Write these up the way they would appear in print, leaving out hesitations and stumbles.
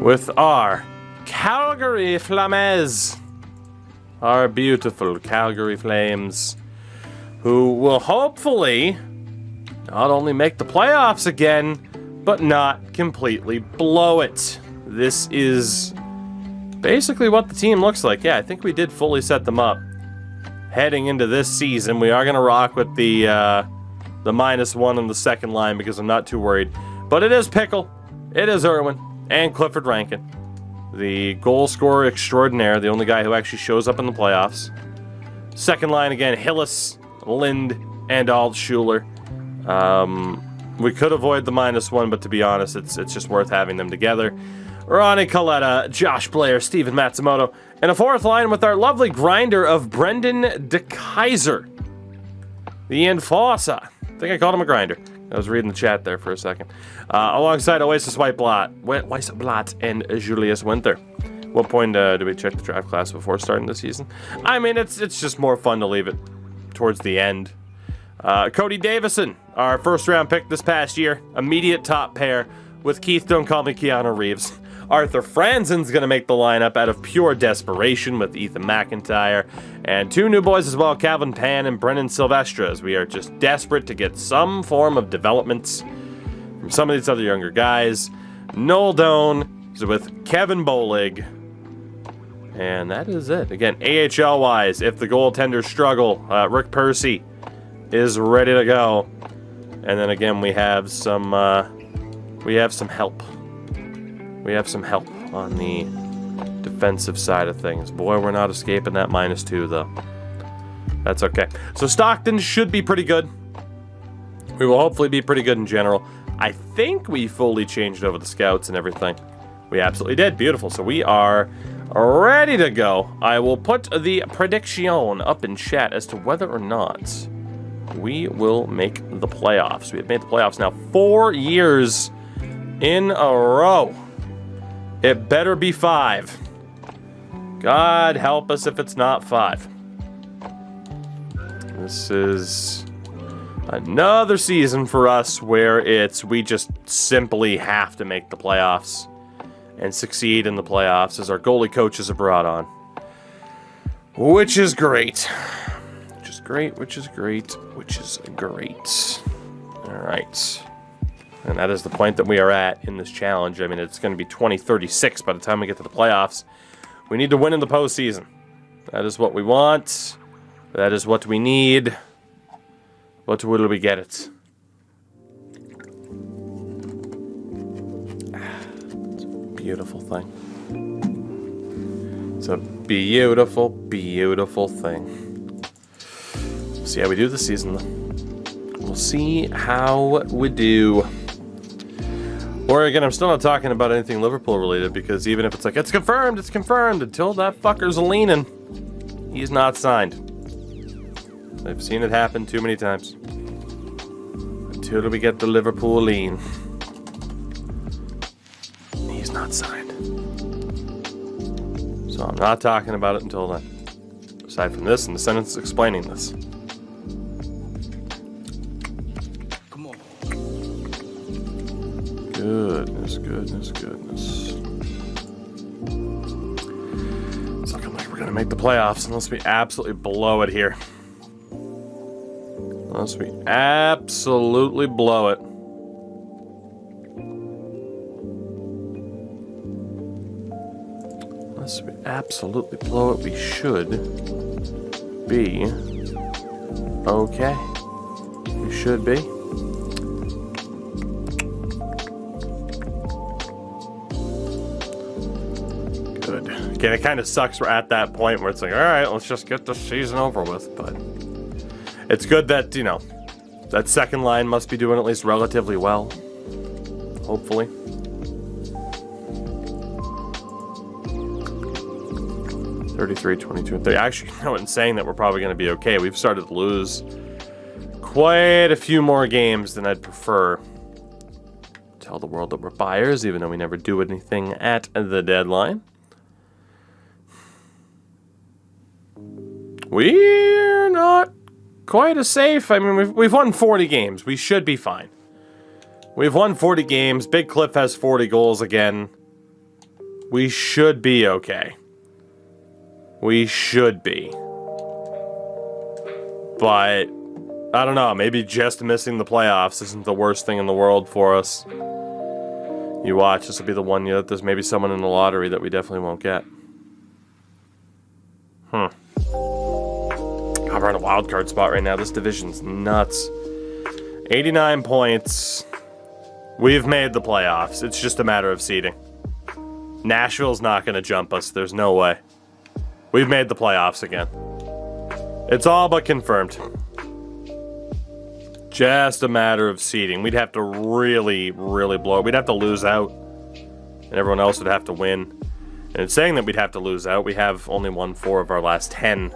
with our Calgary Flames. Our beautiful Calgary Flames, who will hopefully not only make the playoffs again, but not completely blow it. This is basically what the team looks like. Yeah, I think we did fully set them up. Heading into this season, we are going to rock with the -1 on the second line because I'm not too worried. But it is Pickle, it is Irwin, and Clifford Rankin. The goal scorer extraordinaire, the only guy who actually shows up in the playoffs. Second line again, Hillis, Lind, and Altschuler. We could avoid the -1, but to be honest, it's just worth having them together. Ronnie Coletta, Josh Blair, Steven Matsumoto, and a fourth line with our lovely grinder of Brendan de Kaiser. The Enforcer. I think I called him a grinder. I was reading the chat there for a second. Alongside Oasis Weissblatt and Julius Winter. What point do we check the draft class before starting the season? I mean, it's just more fun to leave it towards the end. Cody Davison, our first round pick this past year. Immediate top pair with Keith Don't Call Me Keanu Reeves. Arthur Franzen's going to make the lineup out of pure desperation with Ethan McIntyre. And two new boys as well, Calvin Pan and Brennan Silvestre, as we are just desperate to get some form of development from some of these other younger guys. Noel Doan is with Kevin Bolig. And that is it. Again, AHL-wise, if the goaltenders struggle, Rick Percy is ready to go. And then again, we have some help. We have some help on the defensive side of things. Boy, we're not escaping that -2, though. That's okay. So Stockton should be pretty good. We will hopefully be pretty good in general. I think we fully changed over the scouts and everything. We absolutely did. Beautiful. So we are ready to go. I will put the prediction up in chat as to whether or not we will make the playoffs. We have made the playoffs now 4 years in a row. It better be 5. God help us if it's not 5. This is another season for us where we just simply have to make the playoffs and succeed in the playoffs as our goalie coaches are brought on. Which is great. Which is great. All right. And that is the point that we are at in this challenge. I mean, it's going to be 2036 by the time we get to the playoffs. We need to win in the postseason. That is what we want. That is what we need. But will we get it? It's a beautiful thing. It's a beautiful, beautiful thing. We'll see how we do this season, though. We'll see how we do. Or again, I'm still not talking about anything Liverpool related because even if it's like, it's confirmed, until that fucker's leaning, he's not signed. I've seen it happen too many times. Until we get the Liverpool lean, he's not signed. So I'm not talking about it until then. Aside from this and the sentence explaining this. Goodness. It's looking like we're going to make the playoffs unless we absolutely blow it here. Unless we absolutely blow it. Unless we absolutely blow it, we should be okay. We should be. Again, it kind of sucks we're at that point where it's like, all right, let's just get the season over with. But it's good that, you know, that second line must be doing at least relatively well. Hopefully. $33, $22, $30. Actually, you know, in saying that we're probably going to be okay, we've started to lose quite a few more games than I'd prefer. Tell the world that we're buyers, even though we never do anything at the deadline. We're not quite as safe. I mean, we've won 40 games. We should be fine. We've won 40 games. Big Cliff has 40 goals again. We should be okay. We should be. But, I don't know, maybe just missing the playoffs isn't the worst thing in the world for us. You watch, this will be the one year that there's maybe someone in the lottery that we definitely won't get. God, we're in a wild card spot right now. This division's nuts. 89 points. We've made the playoffs. It's just a matter of seeding. Nashville's not going to jump us. There's no way. We've made the playoffs again. It's all but confirmed. Just a matter of seeding. We'd have to really, really blow it. We'd have to lose out. And everyone else would have to win. And it's saying that we'd have to lose out. We have only won 4 of our last 10.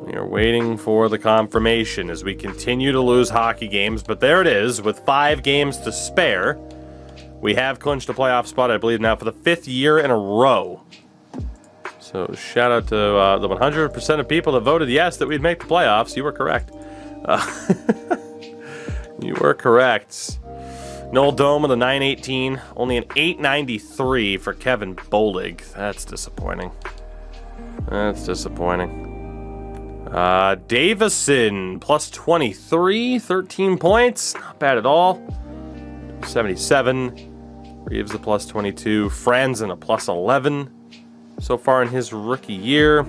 We are waiting for the confirmation as we continue to lose hockey games. But there it is, with 5 games to spare. We have clinched a playoff spot, I believe, now for the 5th year in a row. So shout out to the 100% of people that voted yes that we'd make the playoffs. You were correct. You were correct. Noel Dome with a 918. Only an 893 for Kevin Bolig. That's disappointing. That's disappointing. Davison, plus 23. 13 points. Not bad at all. 77. Reeves a plus 22. Franzen a plus 11 so far in his rookie year.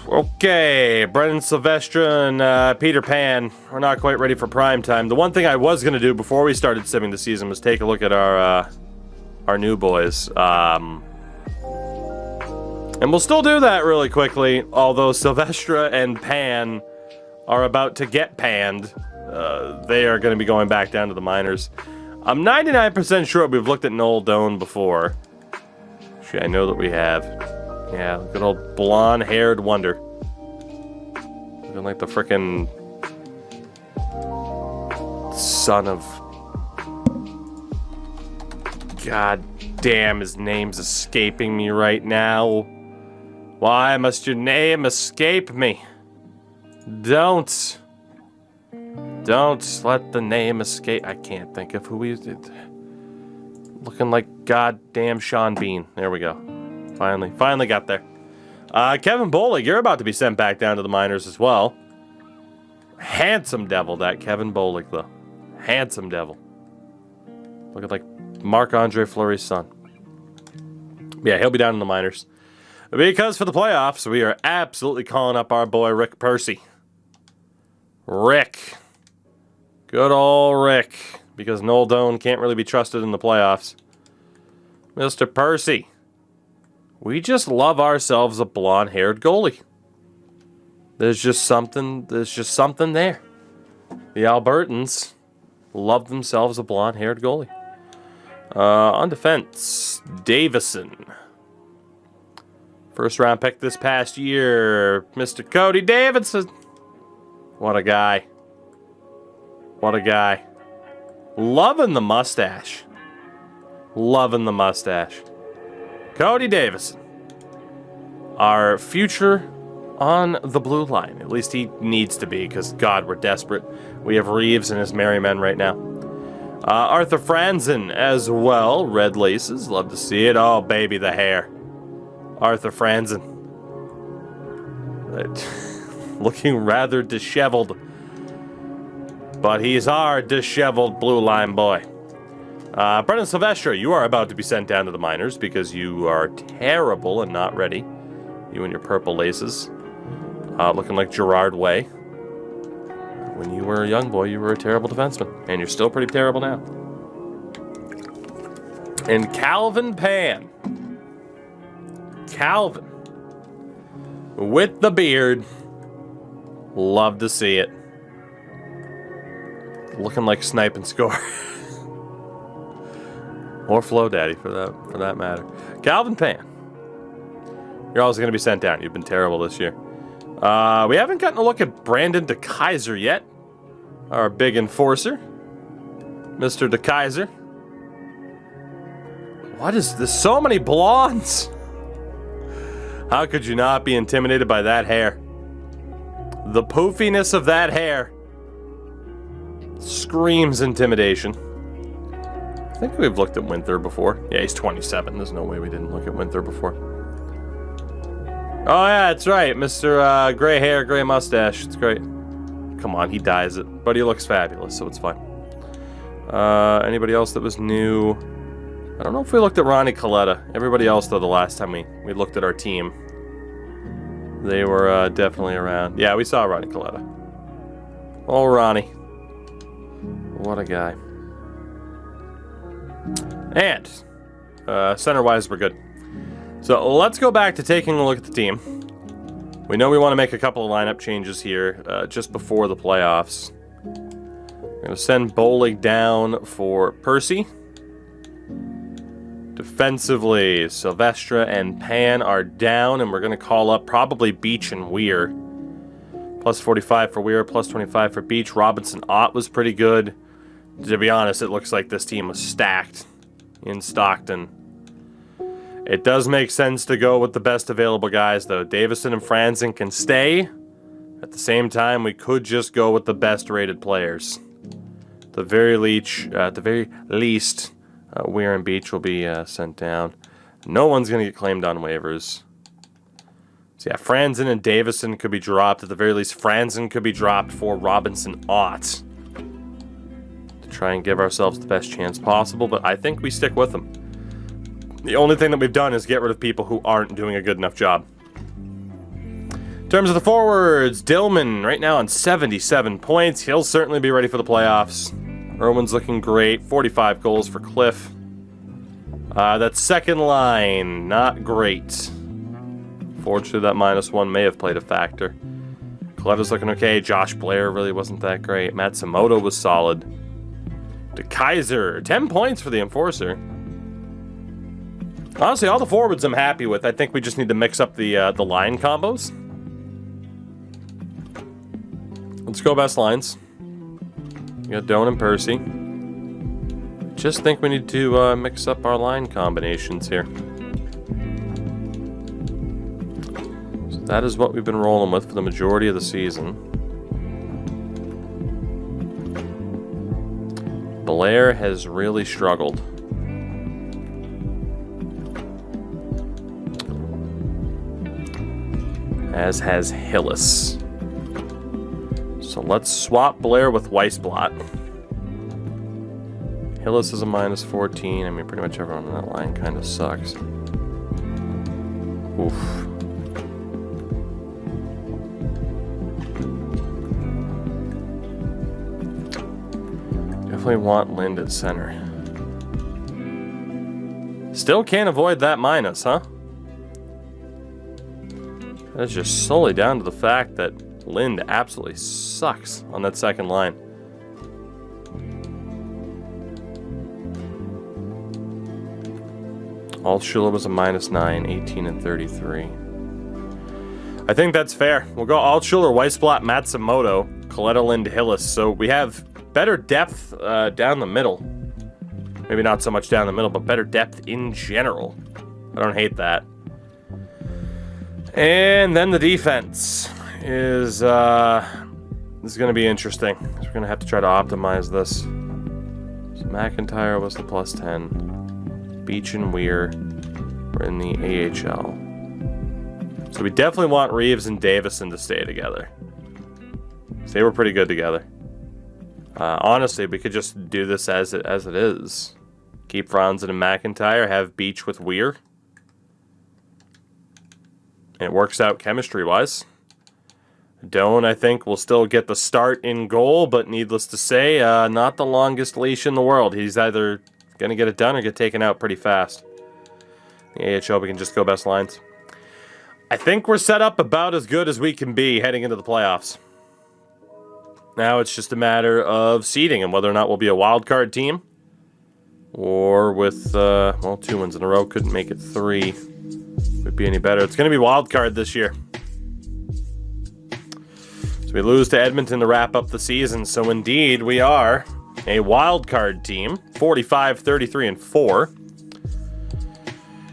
Okay, Brendan Silvestre and Peter Pan. We're not quite ready for prime time. The one thing I was going to do before we started simming the season was take a look at our new boys. And we'll still do that really quickly, although Silvestre and Pan are about to get panned. They are going to be going back down to the minors. I'm 99% sure we've looked at Noel Doan before. Actually, I know that we have. Yeah, good old blonde-haired wonder. Looking like the frickin' son of... God damn, his name's escaping me right now. Why must your name escape me? Don't let the name escape. I can't think of who he is. Looking like goddamn Sean Bean. There we go. Finally got there. Kevin Bolig, you're about to be sent back down to the minors as well. Handsome devil, that Kevin Bolig, though. Handsome devil. Looking like Marc-Andre Fleury's son. Yeah, he'll be down in the minors. Because for the playoffs, we are absolutely calling up our boy Rick Percy. Rick. Good old Rick. Because Noel Doan can't really be trusted in the playoffs. Mr. Percy. We just love ourselves a blonde-haired goalie. There's just something there. The Albertans love themselves a blonde-haired goalie. On defense, Davison. First round pick this past year, Mr. Cody Davidson. What a guy. What a guy. Loving the mustache. Loving the mustache. Cody Davison. Our future on the blue line. At least he needs to be, because, God, we're desperate. We have Reeves and his merry men right now. Arthur Franzen as well. Red laces. Love to see it. Oh, baby, the hair. Arthur Franzen. Looking rather disheveled. But he's our disheveled blue line boy. Brendan Silvestre, you are about to be sent down to the minors because you are terrible and not ready. You and your purple laces. Looking like Gerard Way. When you were a young boy, you were a terrible defenseman. And you're still pretty terrible now. And Calvin Pan. Calvin. With the beard. Love to see it. Looking like Snipe and Score. Or Flo Daddy, for that matter. Calvin Pan. You're always going to be sent down. You've been terrible this year. We haven't gotten a look at Brandon de Kaiser yet. Our big enforcer. Mr. de Kaiser. What is this? So many blondes. How could you not be intimidated by that hair? The poofiness of that hair screams intimidation. think we've looked at Winther before. Yeah, he's 27. There's no way we didn't look at Winther before. Oh, yeah, that's right. Mr. Gray hair, gray mustache. It's great. Come on, he dyes it. But he looks fabulous, so it's fine. Anybody else that was new? I don't know if we looked at Ronnie Coletta. Everybody else, though, the last time we looked at our team, they were definitely around. Yeah, we saw Ronnie Coletta. Oh, Ronnie. What a guy. And center-wise, we're good. So let's go back to taking a look at the team. We know we want to make a couple of lineup changes here just before the playoffs. We're going to send Bolig down for Percy. Defensively, Silvestre and Pan are down, and we're going to call up probably Beach and Weir. Plus 45 for Weir, plus 25 for Beach. Robinson Ott was pretty good. To be honest, it looks like this team was stacked in Stockton. It does make sense to go with the best available guys, though. Davison and Franzen can stay. At the same time, we could just go with the best rated players. At the very least, Weir and Beach will be sent down. No one's going to get claimed on waivers. So yeah, Franzen and Davison could be dropped. At the very least, Franzen could be dropped for Robinson Ott. To try and give ourselves the best chance possible, but I think we stick with them. The only thing that we've done is get rid of people who aren't doing a good enough job. In terms of the forwards, Dillman right now on 77 points. He'll certainly be ready for the playoffs. Irwin's looking great. 45 goals for Cliff. That second line, not great. Fortunately, that -1 may have played a factor. Coletta's looking okay. Josh Blair really wasn't that great. Matsumoto was solid. To Kaiser, 10 points for the Enforcer. Honestly, all the forwards I'm happy with. I think we just need to mix up the line combos. Let's go best lines. We got Doan and Percy. Just think we need to mix up our line combinations here. So that is what we've been rolling with for the majority of the season. Blair has really struggled. As has Hillis. So let's swap Blair with Weissblatt. Hillis is a -14. I mean, pretty much everyone on that line kind of sucks. Oof. Definitely want Lind at center. Still can't avoid that minus, huh? That's just solely down to the fact that Lind absolutely sucks on that second line. Altschuler was a -9, 18 and 33. I think that's fair. We'll go Altschuler, Weissblatt, Matsumoto, Coletta, Lind, Hillis. So we have better depth down the middle. Maybe not so much down the middle, but better depth in general. I don't hate that. And then the defense is going to be interesting. We're going to have to try to optimize this. So McIntyre was the +10. Beach and Weir were in the AHL. So we definitely want Reeves and Davison to stay together. So they were pretty good together. Honestly, we could just do this as it is. Keep Franzen and McIntyre, have Beach with Weir. And it works out chemistry-wise. Doan, I think, will still get the start in goal, but needless to say, not the longest leash in the world. He's either going to get it done or get taken out pretty fast. The AHL, we can just go best lines. I think we're set up about as good as we can be heading into the playoffs. Now it's just a matter of seeding and whether or not we'll be a wild card team. Or with, well, 2 wins in a row, couldn't make it 3. Would be any better. It's going to be wild card this year. So we lose to Edmonton to wrap up the season. So indeed, we are a wild card team. 45, 33, and 4.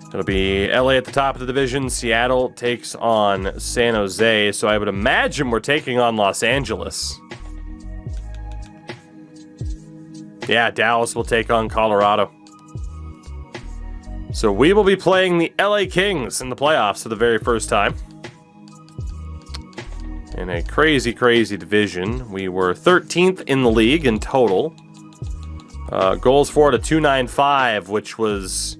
It'll be LA at the top of the division. Seattle takes on San Jose. So I would imagine we're taking on Los Angeles. Yeah, Dallas will take on Colorado. So we will be playing the LA Kings in the playoffs for the very first time. In a crazy, crazy division. We were 13th in the league in total. Goals for at a .295, which was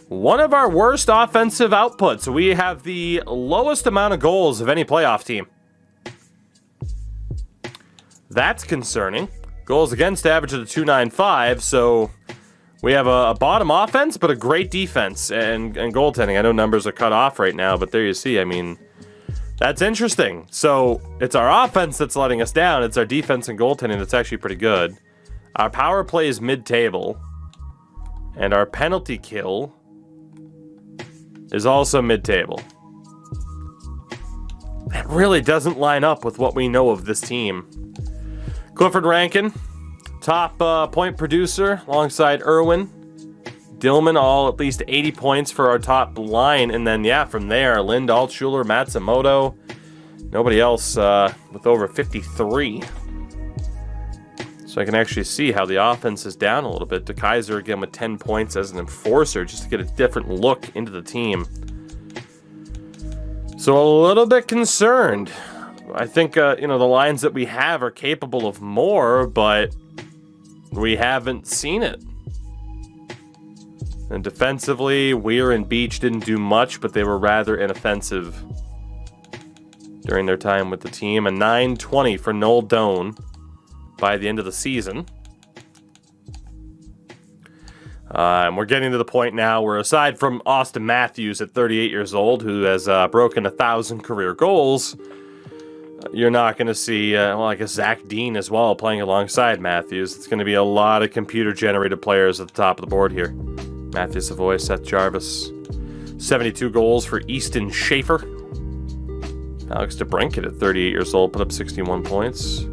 one of our worst offensive outputs. We have the lowest amount of goals of any playoff team. That's concerning. Goals against average at a .295, so we have a bottom offense, but a great defense and goaltending. I know numbers are cut off right now, but there you see, I mean, that's interesting. So it's our offense that's letting us down. It's our defense and goaltending that's actually pretty good. Our power play is mid-table, and our penalty kill is also mid-table. That really doesn't line up with what we know of this team. Clifford Rankin, top point producer, alongside Irwin. Dillman, all at least 80 points for our top line. And then, yeah, from there, Lind, Altschuler, Matsumoto. Nobody else with over 53. So I can actually see how the offense is down a little bit. To Kaiser again with 10 points as an enforcer, just to get a different look into the team. So a little bit concerned. I think, the lines that we have are capable of more, but we haven't seen it. And defensively, Weir and Beach didn't do much, but they were rather inoffensive during their time with the team. A .920 for Noel Doan by the end of the season. And we're getting to the point now where, aside from Austin Matthews at 38 years old, who has broken 1,000 career goals, you're not going to see, I guess Zach Dean as well playing alongside Matthews. It's going to be a lot of computer-generated players at the top of the board here. Matthew Savoy, Seth Jarvis. 72 goals for Easton Schaefer. Alex DeBrincat at 38 years old put up 61 points.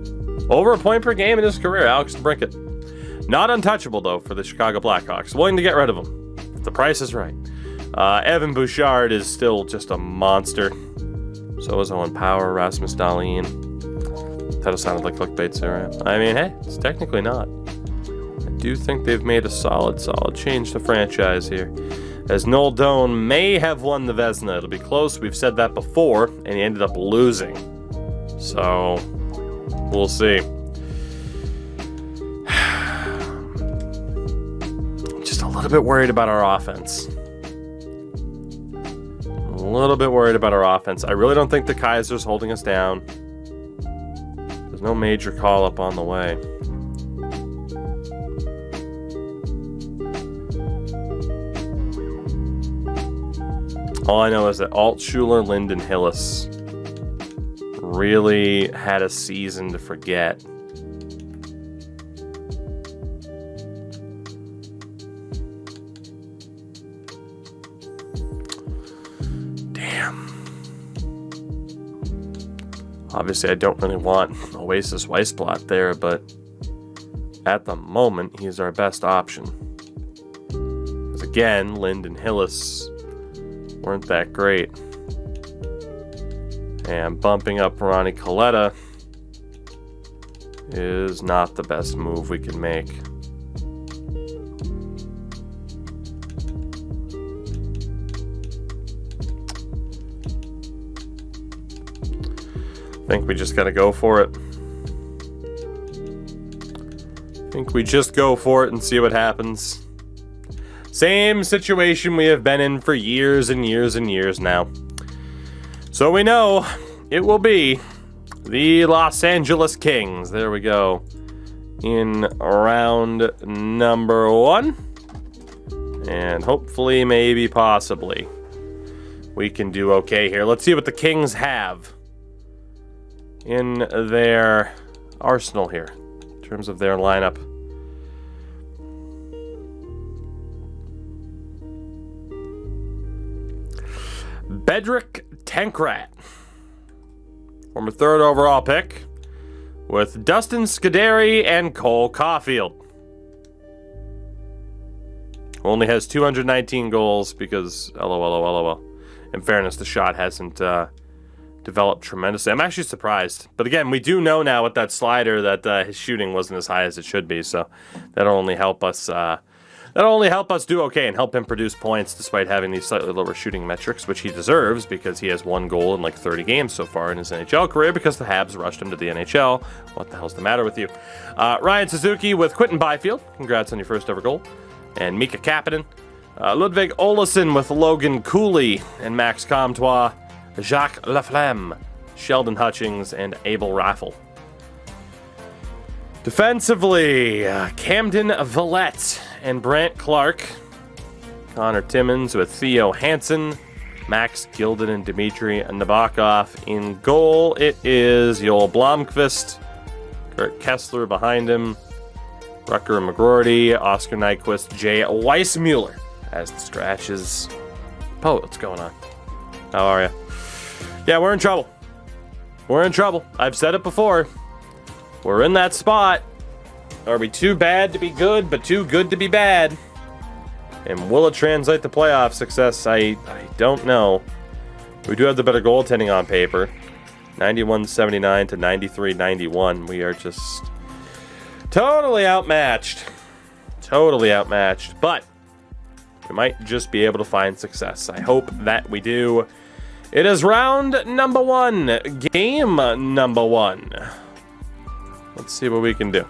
Over a point per game in his career, Alex DeBrincat. Not untouchable, though, for the Chicago Blackhawks. Willing to get rid of him if the price is right. Evan Bouchard is still just a monster. So is Owen Power, Rasmus Dahlin. That sounded like clickbait, Sarah. I mean, hey, it's technically not. I do think they've made a solid change to franchise here. As Noel Doan may have won the Vezina. It'll be close. We've said that before, and he ended up losing. So, we'll see. Just a little bit worried about our offense. A little bit worried about our offense. I really don't think the Kaiser's holding us down. There's no major call-up on the way. All I know is that Altschuler, Lind, and Hillis really had a season to forget. Obviously, I don't really want Oasis Weisblatt there, but at the moment, he's our best option. Because again, Lind and Hillis weren't that great. And bumping up Ronnie Coletta is not the best move we can make. I think we just gotta go for it. I think we just go for it and see what happens. Same situation we have been in for years and years and years now. So we know it will be the Los Angeles Kings. There we go. In round number 1. And hopefully, maybe, possibly, we can do okay here. Let's see what the Kings have in their arsenal here, in terms of their lineup. Bedrick Tankrat, former 3rd overall pick, with Dustin Scuderi and Cole Caulfield. Only has 219 goals because, LOL. In fairness, the shot hasn't developed tremendously. I'm actually surprised. But again, we do know now with that slider that his shooting wasn't as high as it should be, so that'll only help us That'll only help us do okay and help him produce points despite having these slightly lower shooting metrics, which he deserves because he has 1 goal in like 30 games so far in his NHL career because the Habs rushed him to the NHL. What the hell's the matter with you? Ryan Suzuki with Quinton Byfield. Congrats on your first ever goal. And Mika Kapanen. Ludwig Olason with Logan Cooley and Max Comtois. Jacques Laflamme, Sheldon Hutchings, and Abel Raffle. Defensively, Camden Villette and Brant Clark. Connor Timmins with Theo Hansen, Max Gilden and Dmitry Nabokov. In goal, it is Joel Blomqvist, Kurt Kessler behind him, Rucker McGroarty, Oscar Nyquist, Jay Weissmuller as the scratches. Oh, what's going on? How are you? Yeah, we're in trouble. We're in trouble. I've said it before. We're in that spot. Are we too bad to be good, but too good to be bad? And will it translate to playoff success? I don't know. We do have the better goaltending on paper. 91-79 to 93-91. We are just totally outmatched. Totally outmatched. But we might just be able to find success. I hope that we do. It is round number 1. Game number 1. Let's see what we can do.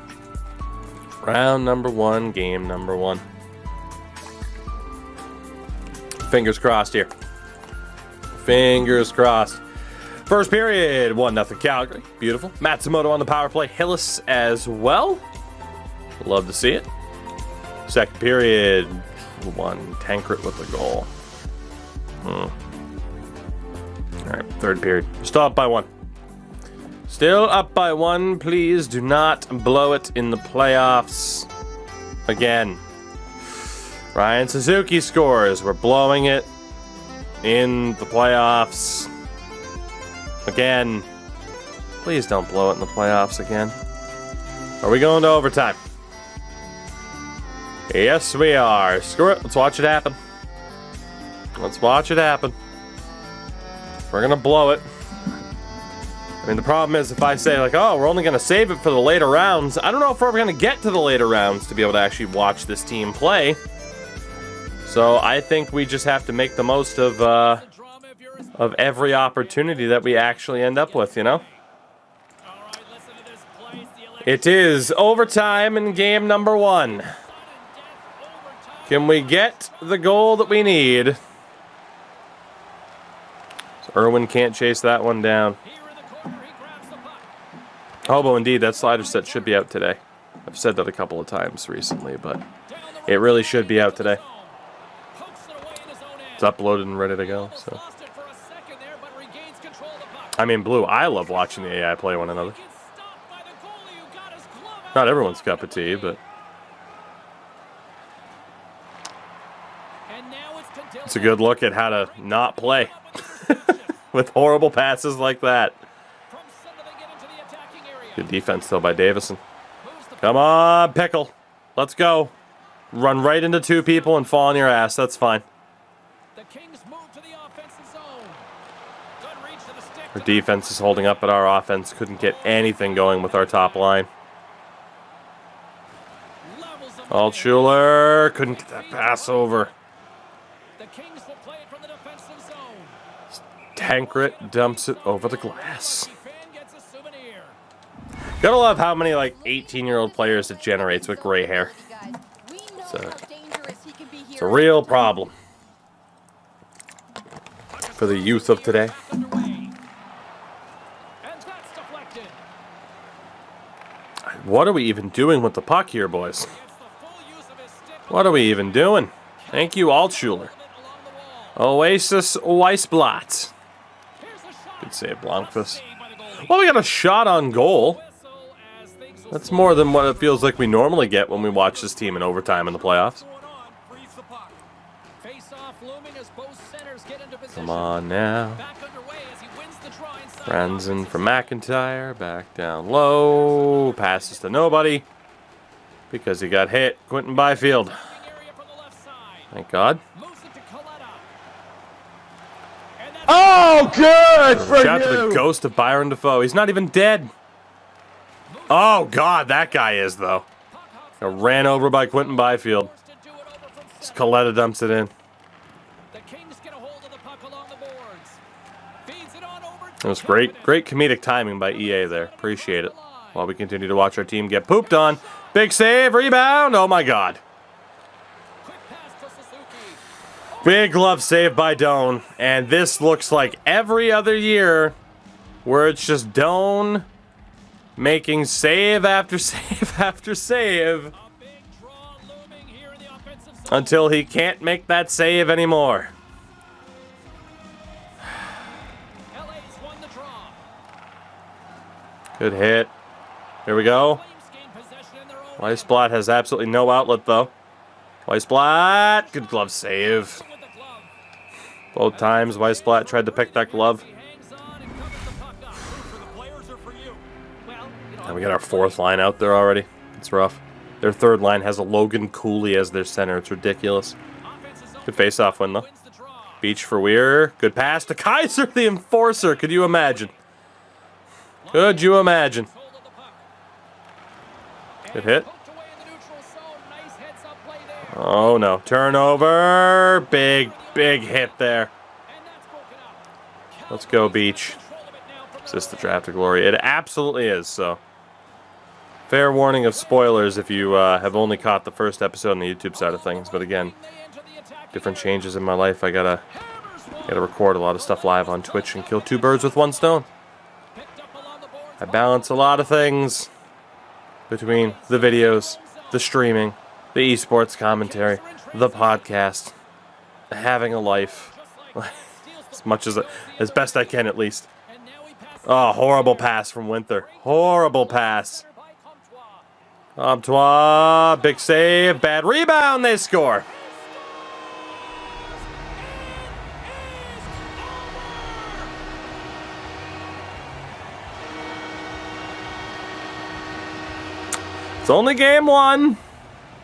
Round number 1, game number 1. Fingers crossed here. Fingers crossed. First period, 1-0 Calgary. Beautiful. Matsumoto on the power play. Hillis as well. Love to see it. Second period, 1 Tankrit with the goal. All right, third period. Still up by 1. Still up by 1. Please do not blow it in the playoffs again. Ryan Suzuki scores. We're blowing it in the playoffs again. Please don't blow it in the playoffs again. Are we going to overtime? Yes, we are. Screw it. Let's watch it happen. Let's watch it happen. We're going to blow it. I mean, the problem is if I say, like, oh, we're only going to save it for the later rounds, I don't know if we're going to get to the later rounds to be able to actually watch this team play. So I think we just have to make the most of every opportunity that we actually end up with, you know? It is overtime in game number 1. Can we get the goal that we need? So Irwin can't chase that one down. Hobo, indeed, that slider set should be out today. I've said that a couple of times recently, but it really should be out today. It's uploaded and ready to go. So, I mean, Blue, I love watching the AI play one another. Not everyone's cup of tea, but it's a good look at how to not play with horrible passes like that. Good defense, though, by Davison. Come on, Pickle. Let's go. Run right into 2 people and fall on your ass. That's fine. Our defense is holding up, but our offense couldn't get anything going with our top line. Altschuler couldn't get that pass over. Tankrit dumps it over the glass. Gotta love how many, like, 18-year-old players it generates with gray hair. It's a real problem for the youth of today. What are we even doing with the puck here, boys? What are we even doing? Thank you, Altschuler. Oasis Weissblatt. Good save, Blomqvist. Well, we got a shot on goal. That's more than what it feels like we normally get when we watch this team in overtime in the playoffs. Come on now. Franzen from McIntyre. Back down low. Passes to nobody. Because he got hit. Quinton Byfield. Thank God. Oh, good for Shout out to the ghost of Byron Defoe. He's not even dead. Oh, God, that guy is, though. Got ran over by Quinton Byfield. Coletta dumps it in. The Kings get a hold of the puck along the boards. Feeds it on over It was great comedic timing by EA there. Appreciate it. While we continue to watch our team get pooped on. Big save, rebound. Oh my God. quick pass to Suzuki. Big glove save by Doan. And this looks like every other year where it's just Doan making save after save after save A big draw looming here in the offensive zone. until he can't make that save anymore. LA's won the draw. Good hit. Here we go. Flames gain possession in their own Weissblatt has absolutely no outlet, though. Weissblatt, good glove save. with the glove. Both times Weissblatt tried to pick that glove. He hangs on and covers the puck up. For the players or for you? Well, And we got our fourth line out there already. It's rough. Their third line has a Logan Cooley as their center. It's ridiculous. Good face-off win, though. wins the draw. Beach for Weir. Good pass to Kaiser, the enforcer. Could you imagine? Could you imagine? Hold of the puck. Good hit. Poked away in the neutral zone. Nice heads-up play there. Oh, no. Turnover. Big hit there. And that's broken up. Let's go, Beach. Control of it now from Is this the draft to glory? It absolutely is, so. Fair warning of spoilers if you have only caught the first episode on the YouTube side of things. But again, they enter the attack. different changes in my life. I gotta record a lot of stuff live on Twitch and kill two birds with one stone. Picked up along the boards. I balance a lot of things between the videos, the streaming, the esports commentary, the podcast, having a life, as much as best I can at least. And now he passes Oh, horrible pass from Winther. Horrible pass. by Comtois. Comtois, big save, bad rebound, they score. It's only game one.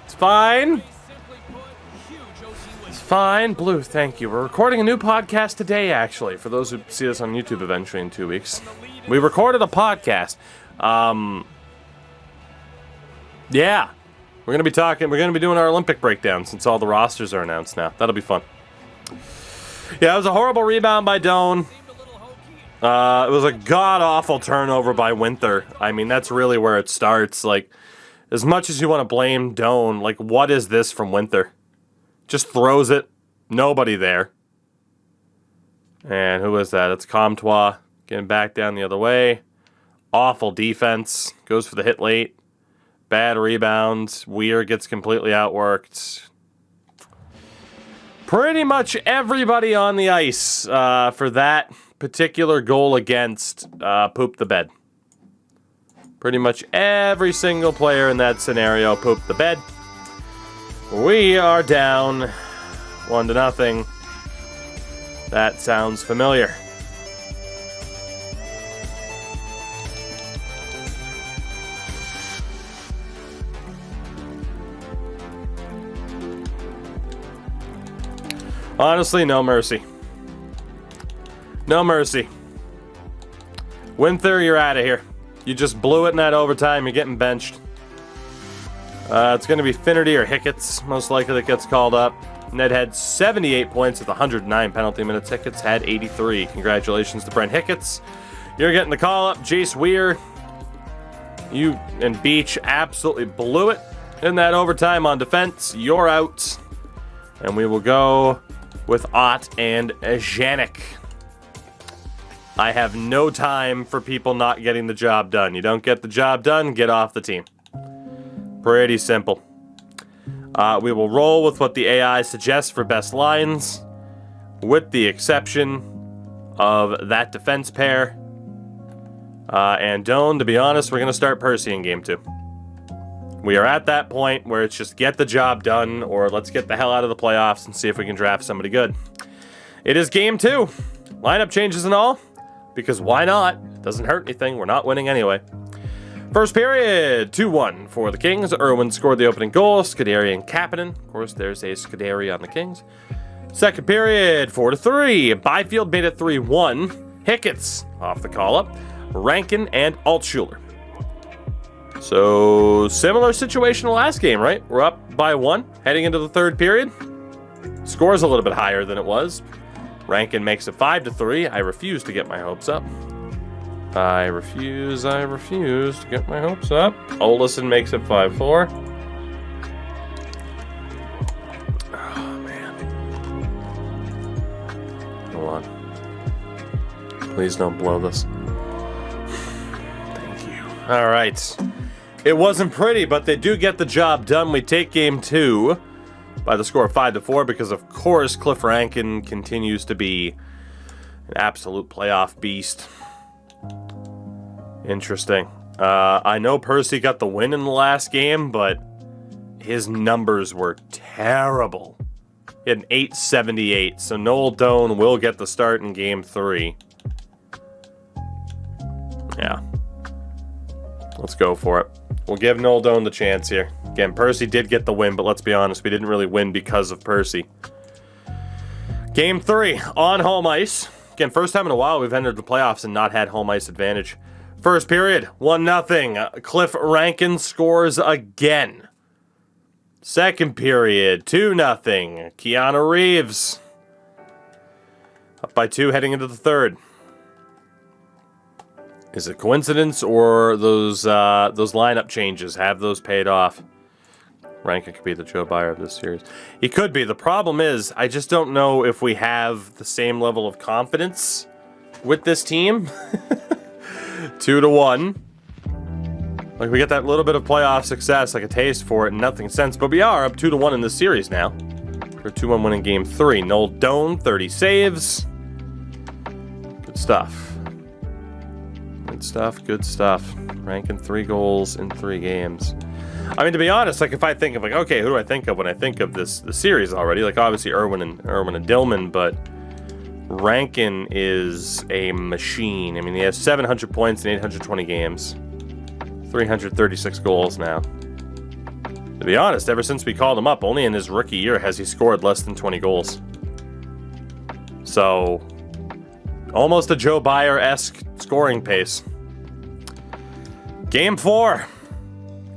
It's fine. Simply put, huge OT win. It's fine. Blue, thank you. We're recording a new podcast today, actually, for those who see us on YouTube eventually in 2 weeks. We recorded a podcast. Yeah. We're going to be doing our Olympic breakdown since all the rosters are announced now. That'll be fun. Yeah, it was a horrible rebound by Doan. Seemed a little hokey. It was a god-awful turnover by Winther. I mean, that's really where it starts. Like, as much as you want to blame Doan, like, what is this from Winther? Just throws it. Nobody there. And who is that? It's Comtois getting back down the other way. Awful defense. Goes for the hit late. Bad rebound. Weir gets completely outworked. Pretty much everybody on the ice for that particular goal against pooped the bed. Pretty much every single player in that scenario pooped the bed. We are down 1-0. That sounds familiar. Honestly, no mercy. No mercy. Winther, you're out of here. You just blew it in that overtime. You're getting benched. It's going to be Finnerty or Hicketts, most likely, that gets called up. Ned had 78 points with 109 penalty minutes. Hicketts had 83. Congratulations to Brent Hicketts. You're getting the call up. Jace Weir, you and Beach absolutely blew it in that overtime on defense. You're out. And we will go with Ott and Janik. I have no time for people not getting the job done. You don't get the job done, get off the team. Pretty simple. We will roll with what the AI suggests for best lines, with the exception of that defense pair. And Doan, to be honest, we're going to start Percy in game 2. We are at that point where it's just get the job done, or let's get the hell out of the playoffs and see if we can draft somebody good. It is game 2. Lineup changes and all, because why not? Doesn't hurt anything. We're not winning anyway. First period, 2-1 for the Kings. Irwin scored the opening goal. Scuderi and Kapanen. Of course, there's a Scuderi on the Kings. Second period, 4-3. Byfield made it 3-1. Hicketts off the call-up. Rankin and Altschuler. So, similar situation to last game, right? We're up by 1, heading into the third period. Score's a little bit higher than it was. Rankin makes it 5-3. I refuse to get my hopes up. I refuse to get my hopes up. Olesen makes it 5-4. Oh, man. Hold on. Please don't blow this. Thank you. All right. It wasn't pretty, but they do get the job done. We take game 2 by the score of 5-4 because, of course, Cliff Rankin continues to be an absolute playoff beast. Interesting. I know Percy got the win in the last game, but his numbers were terrible. He had an 878, so Noel Doan will get the start in game 3. Yeah. Let's go for it. We'll give Noel Doan the chance here. Again, Percy did get the win, but let's be honest, we didn't really win because of Percy. Game 3, on home ice. Again, first time in a while we've entered the playoffs and not had home ice advantage. First period, 1-0. Cliff Rankin scores again. Second period, 2-0. Keanu Reeves. Up by 2 heading into the third. Is it coincidence or those lineup changes? Have those paid off? Rankin could be the Joe Buyer of this series. He could be. The problem is, I just don't know if we have the same level of confidence with this team. 2-1. Like, we get that little bit of playoff success, like a taste for it, and nothing since. But we are up 2-1 in this series now. For a 2-1 win in game 3. Noel Doan, 30 saves. Good stuff. Good stuff. Ranking 3 goals in 3 games. I mean, to be honest, like, if I think of, like, okay, who do I think of when I think of the series already? Like, obviously Irwin and Dillman, but Rankin is a machine. I mean, he has 700 points in 820 games. 336 goals now. To be honest, ever since we called him up, only in his rookie year has he scored less than 20 goals. So, almost a Joe Buyer-esque scoring pace. Game 4.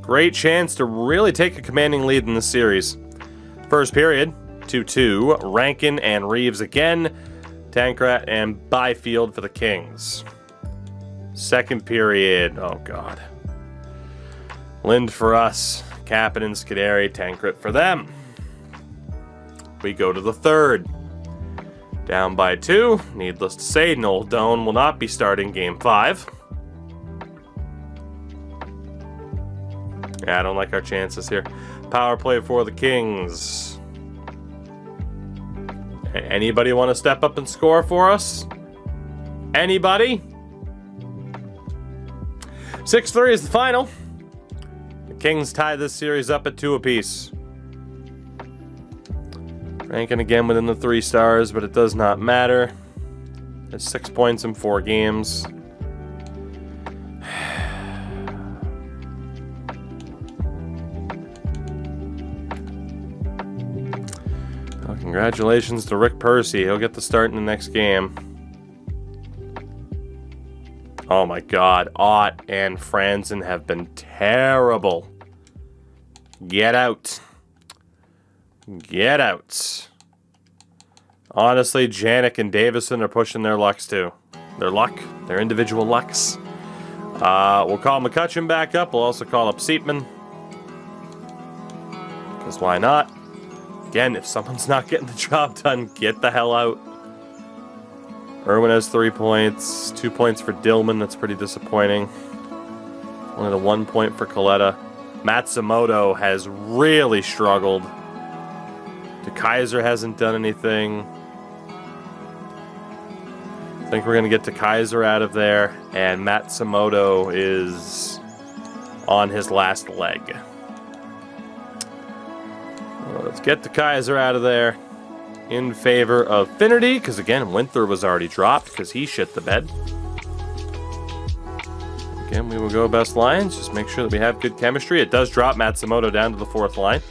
Great chance to really take a commanding lead in this series. First period, 2-2. Rankin and Reeves again. Tankrat and Byfield for the Kings. Second period, oh god. Lind for us. Kapanen, Scuderi, Tankrat for them. We go to the third. Down by 2. Needless to say, Noel Doan will not be starting game 5. Yeah, I don't like our chances here. Power play for the Kings. Anybody want to step up and score for us? Anybody? 6-3 is the final. The Kings tie this series up at 2 apiece. Ranking again within the 3 stars, but it does not matter. There's 6 points in 4 games. Well, congratulations to Rick Percy. He'll get the start in the next game. Oh my god, Ott and Franzen have been terrible. Get out. Get out. Honestly, Janik and Davison are pushing their lucks too. Their individual lucks. We'll call McCutcheon back up. We'll also call up Seatman. Because why not? Again, if someone's not getting the job done, get the hell out. Irwin has 3 points. 2 points for Dillman. That's pretty disappointing. Only the 1 point for Coletta. Matsumoto has really struggled. Kaiser hasn't done anything. I think we're going to get to Kaiser out of there, and Matsumoto is on his last leg. Well, let's get to Kaiser out of there in favor of Finnerty, because again, Winther was already dropped because he shit the bed. Again, we will go best lines. Just make sure that we have good chemistry. It does drop Matsumoto down to the 4th line,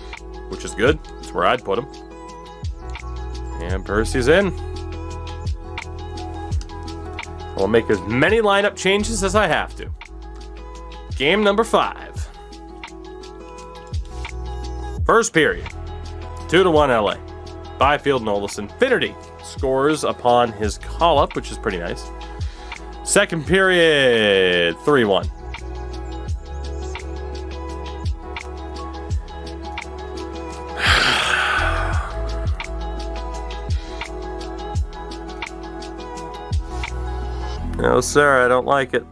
which is good. That's where I'd put him. And Percy's in. I'll make as many lineup changes as I have to. Game number 5. First period, 2-1 LA. Byfield and Olsen. Finnerty scores upon his call-up, which is pretty nice. Second period, 3-1. No, sir, I don't like it.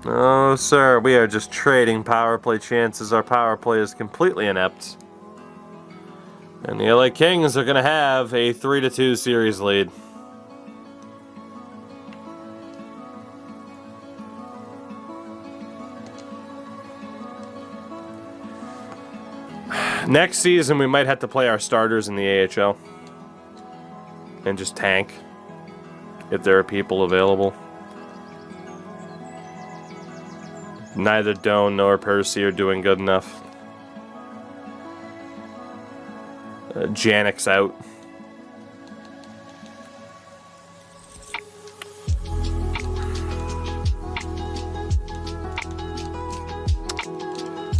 No, sir, we are just trading power play chances. Our power play is completely inept. And the LA Kings are going to have a 3-2 series lead. Next season, we might have to play our starters in the AHL. And just tank. If there are people available. Neither Doan nor Percy are doing good enough. Janik's out.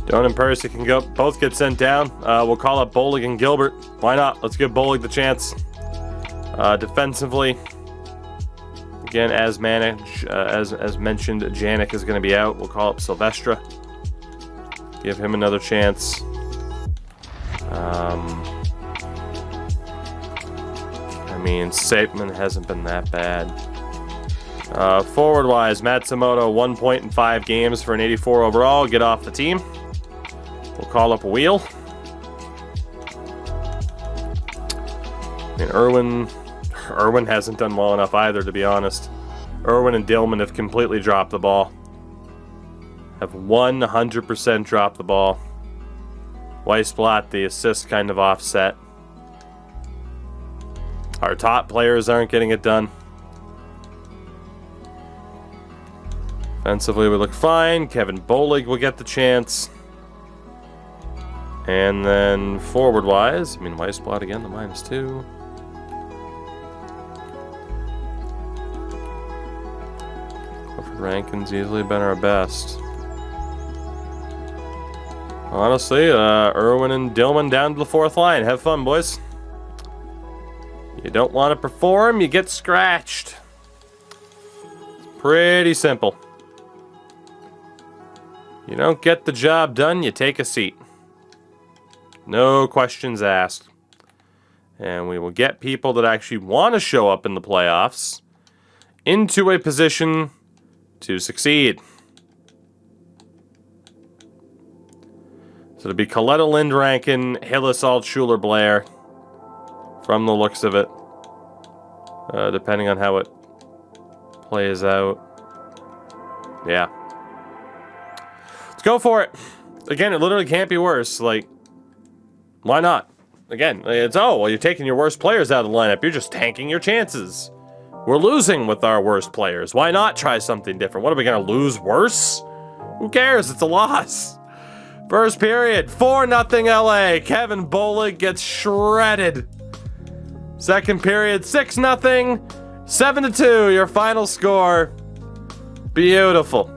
Doan and Percy can go both get sent down. We'll call up Bolig and Gilbert. Why not? Let's give Bolig the chance. Defensively, again, as mentioned, Janik is going to be out. We'll call up Silvestre. Give him another chance. I mean, Saitman hasn't been that bad. Forward-wise, Matsumoto, 1 point in 5 games for an 84 overall. Get off the team. We'll call up Wheel. And Irwin hasn't done well enough either, to be honest. Irwin and Dillman have completely dropped the ball. Have 100% dropped the ball. Weissblatt, the assist kind of offset. Our top players aren't getting it done. Offensively, we look fine. Kevin Bolig will get the chance. And then forward-wise, I mean, Weissblatt again, the -2. Rankin's easily been our best. Honestly, Irwin and Dillman down to the 4th line. Have fun, boys. You don't want to perform, you get scratched. It's pretty simple. You don't get the job done, you take a seat. No questions asked. And we will get people that actually want to show up in the playoffs into a position to succeed. So it'll be Coletta, Lind, Rankin, Hillis, Altschuler, Blair. From the looks of it. Depending on how it plays out. Yeah. Let's go for it. Again, it literally can't be worse. Like, why not? Again, it's, oh, well, you're taking your worst players out of the lineup. You're just tanking your chances. We're losing with our worst players. Why not try something different? What, are we going to lose worse? Who cares? It's a loss. First period, 4-0 LA. Kevin Bolig gets shredded. Second period, 6-0. 7-2, your final score. Beautiful.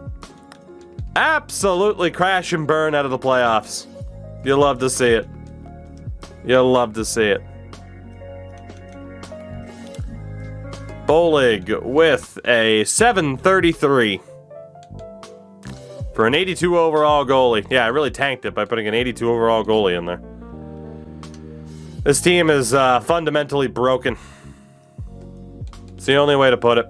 Absolutely crash and burn out of the playoffs. You'll love to see it. You'll love to see it. Bolig with a 733 for an 82 overall goalie. Yeah, I really tanked it by putting an 82 overall goalie in there. This team is fundamentally broken. It's the only way to put it.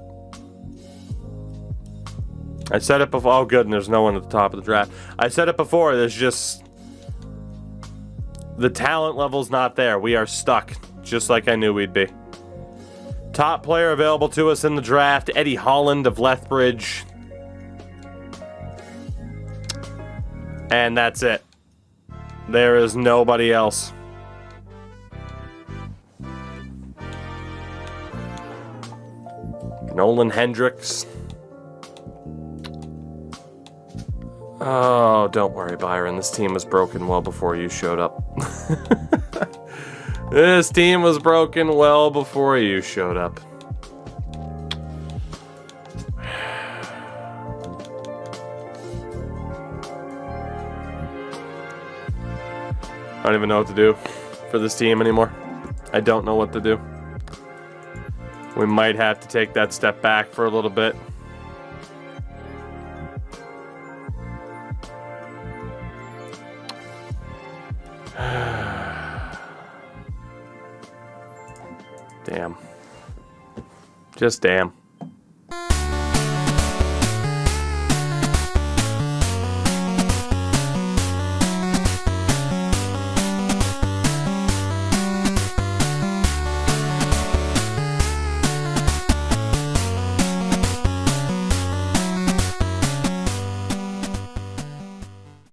I said it before. Oh, good, and there's no one at the top of the draft. I said it before. There's just... the talent level's not there. We are stuck, just like I knew we'd be. Top player available to us in the draft, Eddie Holland of Lethbridge. And that's it. There is nobody else. Nolan Hendricks. Oh, don't worry, Byron. This team was broken well before you showed up. This team was broken well before you showed up. I don't even know what to do for this team anymore. I don't know what to do. We might have to take that step back for a little bit. Damn. Just damn.